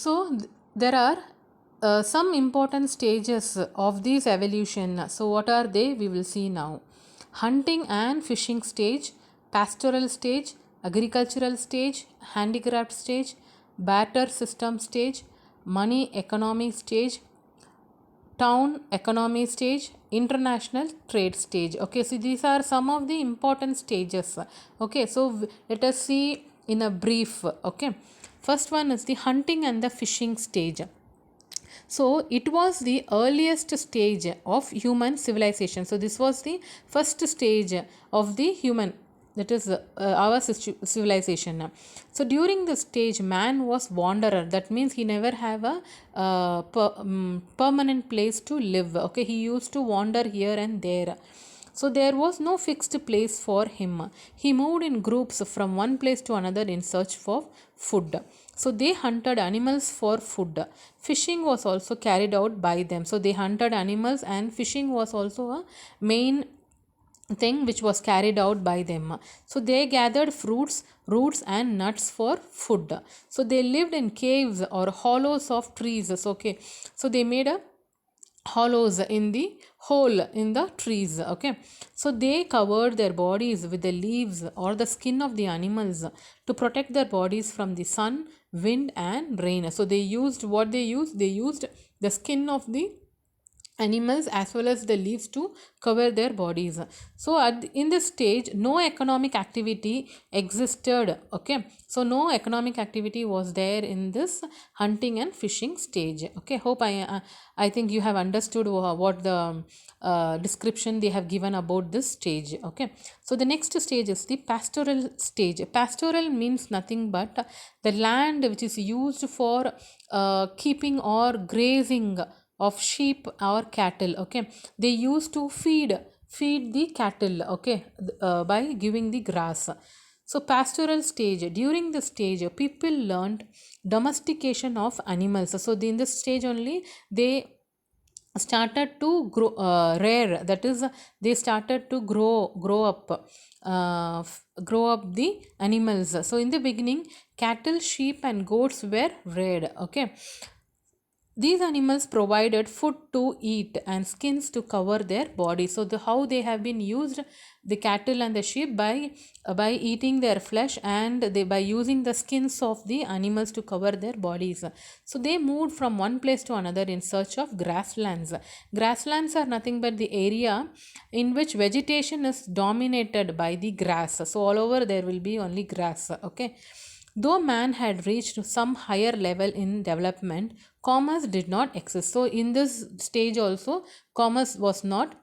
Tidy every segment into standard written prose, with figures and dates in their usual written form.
So there are some important stages of this evolution. So what are they? We will see now. Hunting and fishing stage, pastoral stage, agricultural stage, handicraft stage, barter system stage, money economy stage, town economy stage, international trade stage. Okay, so these are some of the important stages. Okay, so let us see in a brief. Okay, first one is the hunting and the fishing stage. So it was the earliest stage of human civilization. So this was the first stage of the human, that is our civilization. So during the stage, man was wanderer. That means he never have a permanent place to live. Okay, he used to wander here and there. So there was no fixed place for him. He moved in groups from one place to another in search for food. So they hunted animals for food. Fishing was also carried out by them. So they hunted animals, and fishing was also a main thing which was carried out by them. So they gathered fruits, roots and nuts for food. So they lived in caves or hollows of trees. So, okay, so they made a hollows in the hole in the trees. Okay, so they covered their bodies with the leaves or the skin of the animals to protect their bodies from the sun, wind and rain. So they used what they used the skin of the animals as well as the leaves to cover their bodies. So in this stage no economic activity existed. Okay, so no economic activity was there in this hunting and fishing stage. Okay, hope I think you have understood what the description they have given about this stage. Okay, so the next stage is the pastoral stage. Pastoral means nothing but the land which is used for keeping or grazing of sheep or cattle. Okay, they used to feed the cattle. Okay, by giving the grass. So pastoral stage, during the stage people learned domestication of animals. So in this stage only they started to grow, that is they started to grow up the animals. So in the beginning cattle, sheep and goats were reared. Okay, these animals provided food to eat and skins to cover their body. So how they have been used, the cattle and the sheep, by eating their flesh, and they by using the skins of the animals to cover their bodies. So they moved from one place to another in search of grasslands. Grasslands are nothing but the area in which vegetation is dominated by the grass. So all over there will be only grass. Okay, though man had reached some higher level in development, commerce did not exist. So in this stage also, commerce was not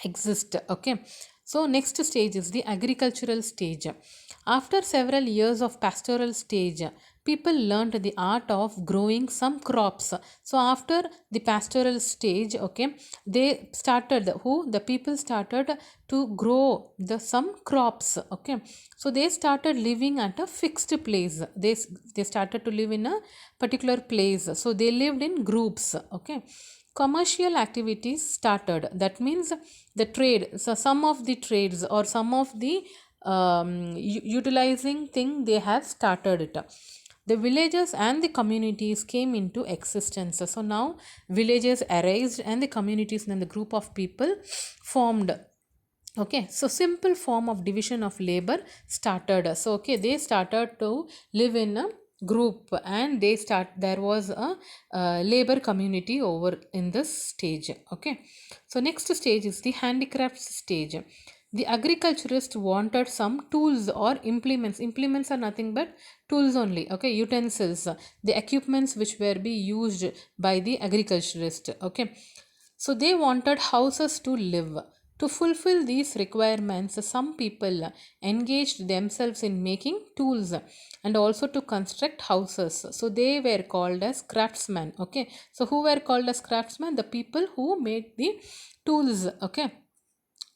exist. Okay, so next stage is the agricultural stage. After several years of pastoral stage, people learned the art of growing some crops. So after the pastoral stage, okay, they started, who the people started to grow the some crops. Okay, so they started living at a fixed place. They started to live in a particular place. So they lived in groups. Okay, commercial activities started. That means the trade. So some of the trades or some of the utilizing thing, they have started it. The villages and the communities came into existence. So now villages arised and the communities and the group of people formed. Okay, so simple form of division of labor started. So okay, they started to live in a group, and there was a labor community over in this stage. Okay, so next stage is the handicrafts stage. The agriculturist wanted some tools or implements. Implements are nothing but tools only. Okay, utensils, the equipments which were be used by the agriculturist. Okay, so they wanted houses to live. To fulfill these requirements, some people engaged themselves in making tools and also to construct houses. So they were called as craftsmen. Okay, so who were called as craftsmen? The people who made the tools. Okay,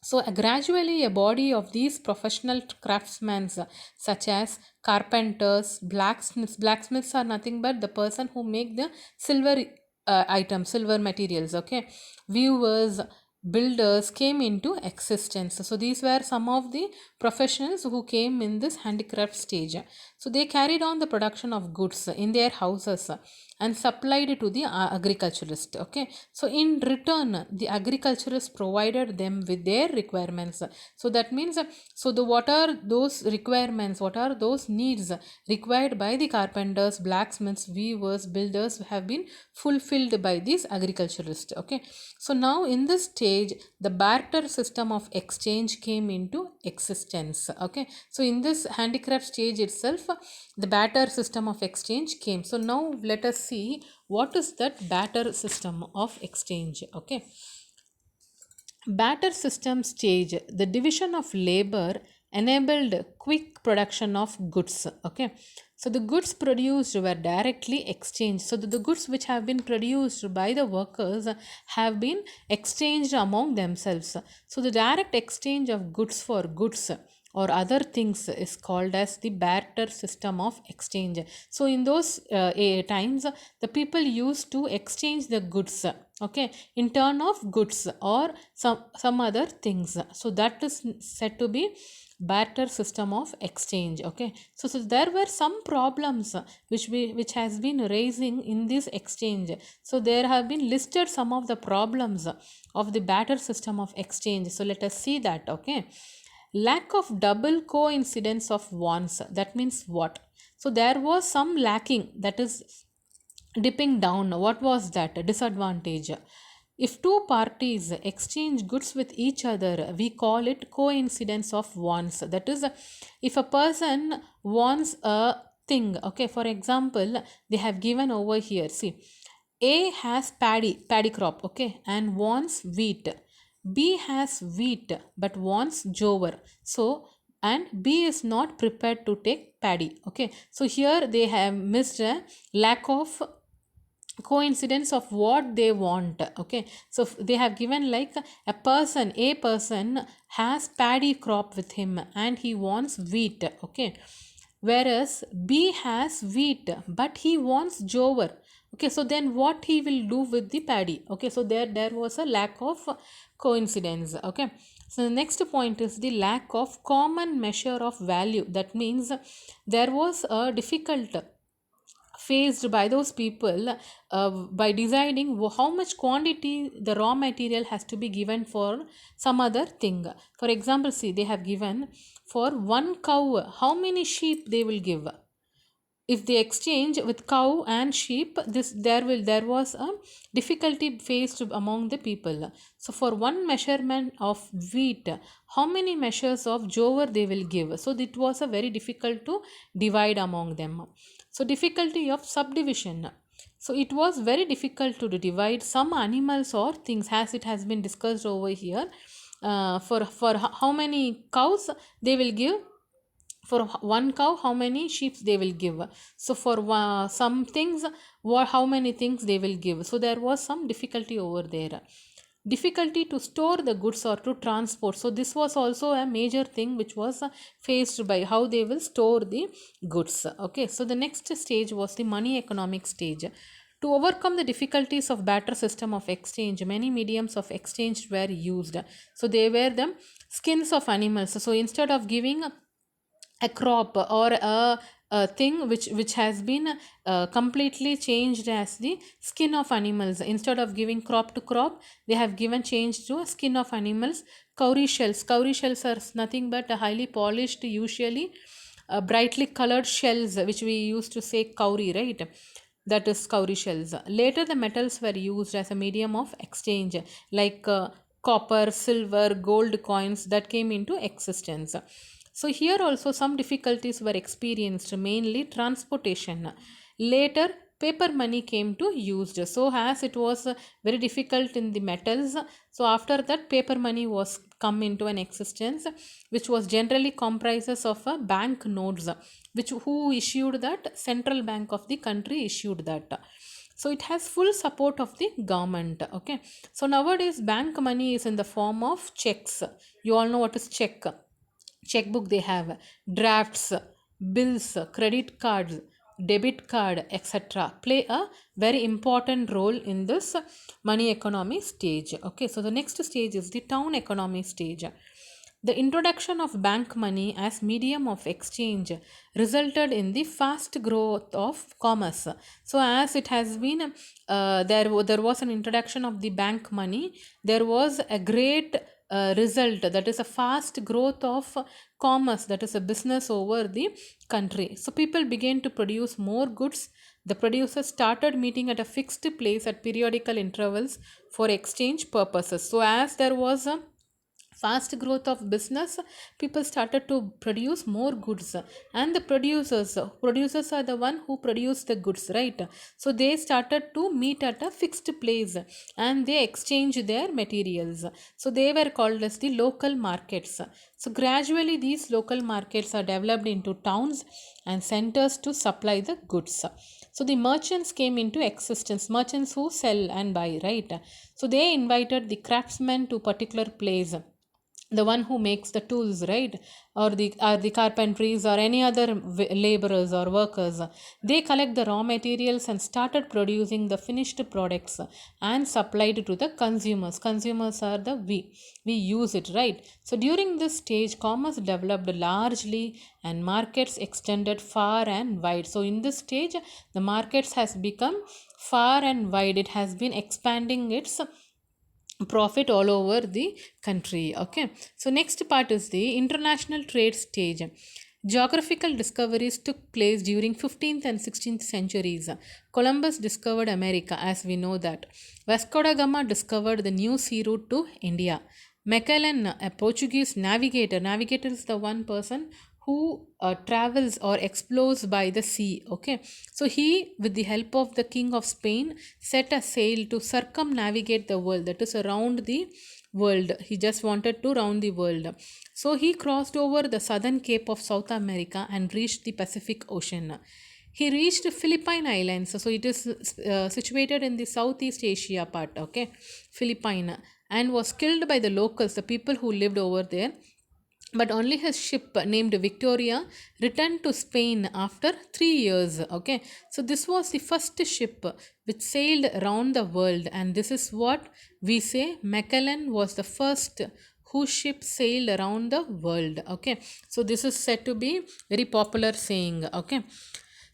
so gradually a body of these professional craftsmen, such as carpenters, blacksmiths are nothing but the person who make the silver items, silver materials. Okay, weavers, builders came into existence. So these were some of the professionals who came in this handicraft stage. So they carried on the production of goods in their houses and supplied to the agriculturist. Okay, so in return the agriculturist provided them with their requirements. So that means, so the what are those requirements, what are those needs required by the carpenters, blacksmiths, weavers, builders have been fulfilled by these agriculturists. Okay, so now in this stage the barter system of exchange came into existence. Okay, so in this handicraft stage itself the barter system of exchange came. So now let us see what is that barter system of exchange. Okay, barter system stage, the division of labor enabled quick production of goods. Okay, so the goods produced were directly exchanged. So the goods which have been produced by the workers have been exchanged among themselves. So the direct exchange of goods for goods or other things is called as the barter system of exchange. So in those times the people used to exchange the goods, okay, in turn of goods or some other things. So that is said to be barter system of exchange. Okay, so there were some problems which has been raising in this exchange. So there have been listed some of the problems of the barter system of exchange. So let us see that. Okay, lack of double coincidence of wants, that means what? So there was some lacking, that is dipping down. What was that? Disadvantage. If two parties exchange goods with each other, we call it coincidence of wants. That is, if a person wants a thing, okay, for example, they have given over here, see, A has paddy crop, okay, and wants wheat. B has wheat but wants jowar. So, and B is not prepared to take paddy. Okay, so here they have missed a lack of coincidence of what they want. Okay, so they have given like a person has paddy crop with him and he wants wheat. Okay, whereas B has wheat but he wants jowar. Okay, so then what he will do with the paddy? Okay, so there was a lack of coincidence. Okay, so the next point is the lack of common measure of value. That means there was a difficult faced by those people by deciding how much quantity the raw material has to be given for some other thing. For example, see, they have given for one cow how many sheep they will give. If they exchange with cow and sheep, this there was a difficulty faced among the people. So for one measurement of wheat, how many measures of jowar they will give? So it was a very difficult to divide among them. So difficulty of subdivision, so it was very difficult to divide some animals or things, as it has been discussed over here. For how many cows they will give, for one cow how many sheep they will give. So for some things, how many things they will give. So there was some difficulty over there. Difficulty to store the goods or to transport, so this was also a major thing which was faced by how they will store the goods. Okay, so the next stage was the money economic stage. To overcome the difficulties of barter system of exchange, many mediums of exchange were used. So they were the skins of animals. So instead of giving a crop or a thing which has been completely changed as the skin of animals, instead of giving crop to crop, they have given change to skin of animals. Cowrie shells are nothing but a highly polished, usually brightly colored shells, which we used to say cowrie, right? That is cowrie shells. Later the metals were used as a medium of exchange, like copper, silver, gold coins that came into existence. So here also some difficulties were experienced, mainly transportation. Later paper money came to used. So as it was very difficult in the metals, so after that paper money was come into an existence, which was generally comprises of a bank notes, which who issued that, central bank of the country issued that. So it has full support of the government. Okay, so nowadays bank money is in the form of checks. You all know what is checkbook they have, drafts, bills, credit cards, debit card, etc., play a very important role in this money economy stage. Okay, so the next stage is the town economy stage. The introduction of bank money as medium of exchange resulted in the fast growth of commerce. So, as it has been there was an introduction of the bank money, there was a great result, that is a fast growth of commerce, that is a business over the country. So, people began to produce more goods. The producers started meeting at a fixed place at periodical intervals for exchange purposes. So, as there was a fast growth of business, people started to produce more goods, and the producers are the one who produce the goods, right? So they started to meet at a fixed place and they exchange their materials. So they were called as the local markets. So gradually these local markets are developed into towns and centers to supply the goods. So the merchants came into existence, merchants who sell and buy, right? So they invited the craftsmen to particular place, the one who makes the tools, right? Or the carpentries or any other laborers or workers. They collect the raw materials and started producing the finished products and supplied to the consumers are the we use it, right? So during this stage commerce developed largely and markets extended far and wide. So in this stage the markets has become far and wide, it has been expanding its profit all over the country. Okay, so next part is the international trade stage. Geographical discoveries took place during 15th and 16th centuries. Columbus discovered America, as we know that. Vasco da Gama discovered the new sea route to India. Magellan, a Portuguese navigator is the one person who travels or explores by the sea. Okay, so he, with the help of the king of Spain, set a sail to circumnavigate the world, that is around the world. He just wanted to round the world. So he crossed over the southern cape of South America and reached the Pacific Ocean. He reached Philippine Islands, so it is situated in the Southeast Asia part. Okay, Philippine, and was killed by the locals, the people who lived over there. But only his ship named Victoria returned to Spain after 3 years. Okay, so this was the first ship which sailed around the world, and this is what we say Magellan was the first whose ship sailed around the world. Okay, so this is said to be very popular saying. Okay,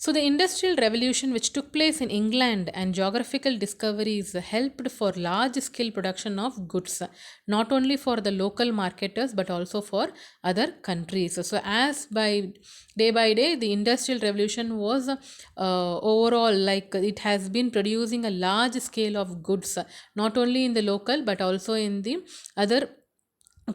so, the Industrial Revolution, which took place in England, and geographical discoveries helped for large scale production of goods, not only for the local marketers but also for other countries. So, as by day, the Industrial Revolution was overall, like it has been producing a large scale of goods, not only in the local but also in the other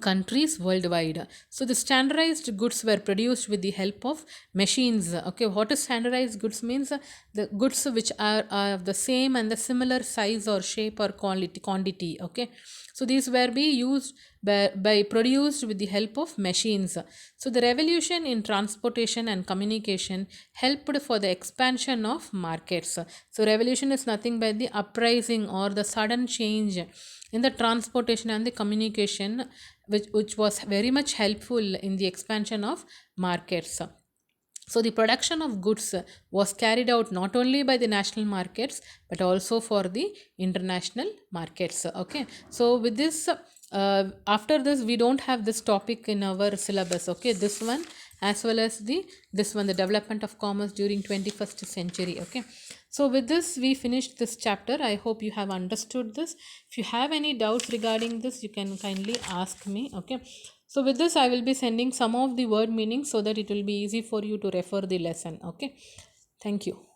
countries worldwide. So the standardized goods were produced with the help of machines. Okay, what is standardized goods means? The goods which are of the same and the similar size or shape or quantity. Okay, so these were be used by produced with the help of machines. So the revolution in transportation and communication helped for the expansion of markets. So revolution is nothing but the uprising or the sudden change in the transportation and the communication, which was very much helpful in the expansion of markets. So the production of goods was carried out not only by the national markets but also for the international markets. Okay, so with this after this we don't have this topic in our syllabus. Okay, this one as well as this one, the development of commerce during 21st century. Okay, so with this we finished this chapter. I hope you have understood this. If you have any doubts regarding this, you can kindly ask me. Okay, so with this I will be sending some of the word meanings so that it will be easy for you to refer the lesson. Okay, thank you.